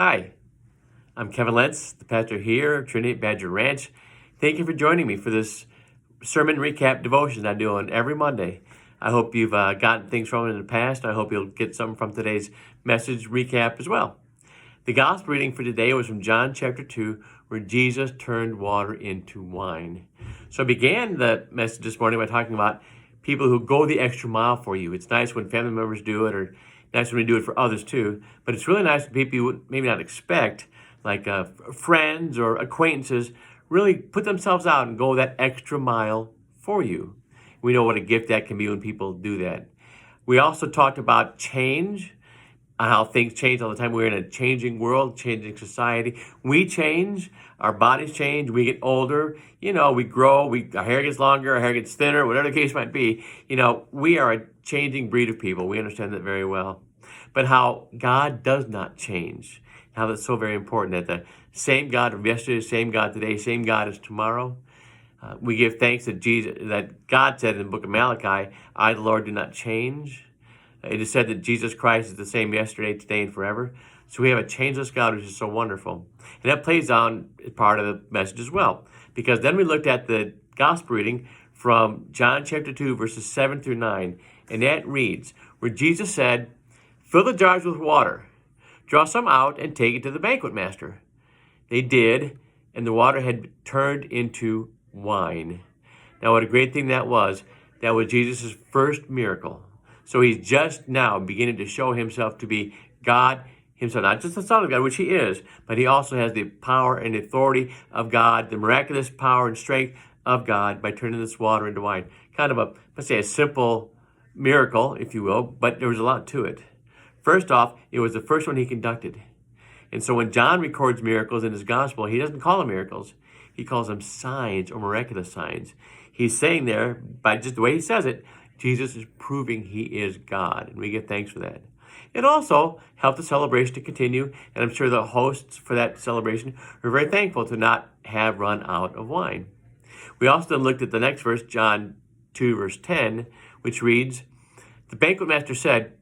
Hi, I'm Kevin Lentz, the pastor here at Trinity Badger Ranch. Thank you for joining me for this sermon recap devotion I do on every Monday. I hope you've gotten things from it in the past. I hope you'll get something from today's message recap as well. The gospel reading for today was from John chapter 2, where Jesus turned water into wine. So I began the message this morning by talking about people who go the extra mile for you. It's nice when family members do it, or nice when we do it for others too. But it's really nice when people you would maybe not expect, like friends or acquaintances, really put themselves out and go that extra mile for you. We know what a gift that can be when people do that. We also talked about change, how things change all the time. We're in a changing world, changing society. We change, our bodies change, we get older, we grow, our hair gets longer, our hair gets thinner, whatever the case might be. We are a changing breed of people. We understand that very well. But how God does not change, how that's so very important, that the same God of yesterday, same God today, same God as tomorrow. We give thanks that God said in the book of Malachi, I, the Lord, do not change. It is said that Jesus Christ is the same yesterday, today, and forever. So we have a changeless God, which is so wonderful. And that plays on part of the message as well. Because then we looked at the gospel reading from John chapter 2, verses 7 through 9. And that reads, where Jesus said, fill the jars with water, draw some out, and take it to the banquet master. They did, and the water had turned into wine. Now, what a great thing that was. That was Jesus' first miracle. So he's just now beginning to show himself to be God himself, not just the Son of God, which he is, but he also has the power and authority of God, the miraculous power and strength of God by turning this water into wine. Kind of a simple miracle, if you will, but there was a lot to it. First off, it was the first one he conducted. And so when John records miracles in his gospel, he doesn't call them miracles. He calls them signs or miraculous signs. He's saying there, by just the way he says it, Jesus is proving he is God, and we give thanks for that. It also helped the celebration to continue, and I'm sure the hosts for that celebration were very thankful to not have run out of wine. We also then looked at the next verse, John 2, verse 10, which reads, the banquet master said,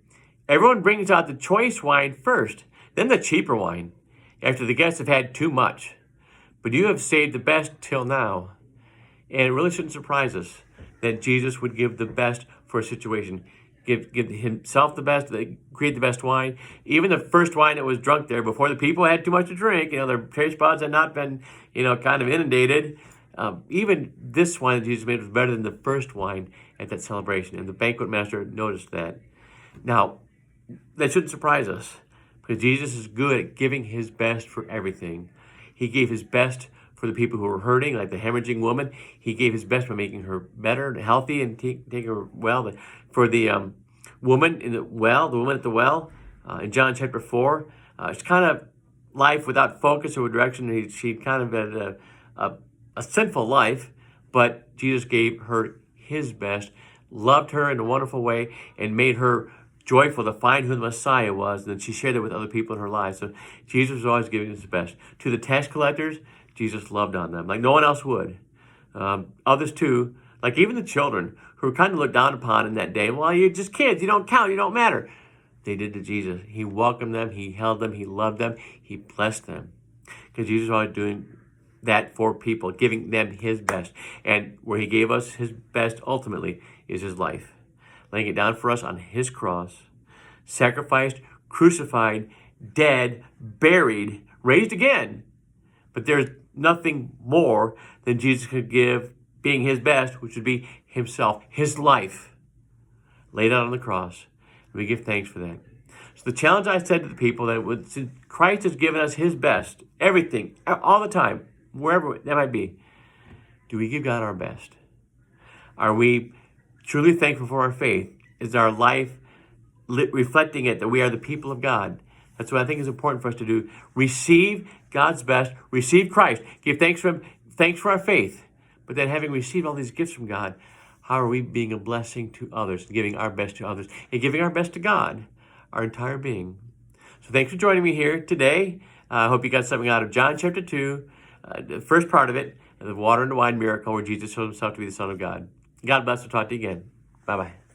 everyone brings out the choice wine first, then the cheaper wine, after the guests have had too much. But you have saved the best till now. And it really shouldn't surprise us that Jesus would give the best for a situation. Give himself the best, create the best wine. Even the first wine that was drunk there, before the people had too much to drink, their taste buds had not been, kind of inundated. Even this wine that Jesus made was better than the first wine at that celebration. And the banquet master noticed that. Now, that shouldn't surprise us, because Jesus is good at giving his best for everything. He gave his best for the people who were hurting, like the hemorrhaging woman. He gave his best by making her better and healthy and taking her well. For the woman in the well, the woman at the well, in John chapter 4, it's kind of life without focus or direction. She kind of had a sinful life, but Jesus gave her his best, loved her in a wonderful way, and made her joyful to find who the Messiah was, and then she shared it with other people in her life. So Jesus was always giving his best. To the tax collectors, Jesus loved on them like no one else would. Others too, like even the children who were kind of looked down upon in that day. Well, you're just kids. You don't count. You don't matter. They did to Jesus. He welcomed them. He held them. He loved them. He blessed them. Because Jesus was always doing that for people, giving them his best. And where he gave us his best ultimately is his life. Laying it down for us on his cross, sacrificed, crucified, dead, buried, raised again. But there's nothing more than Jesus could give, being his best, which would be himself, his life, laid out on the cross. And we give thanks for that. So the challenge I said to the people that Christ has given us his best, everything, all the time, wherever that might be. Do we give God our best? Are we truly thankful for our faith? Is our life reflecting it, that we are the people of God? That's what I think is important for us to do. Receive God's best. Receive Christ. Give thanks for him. Thanks for our faith. But then having received all these gifts from God, how are we being a blessing to others, giving our best to others, and giving our best to God, our entire being? So thanks for joining me here today. I hope you got something out of John chapter 2, the first part of it, the water and the wine miracle where Jesus showed himself to be the Son of God. God bless. We'll talk to you again. Bye-bye.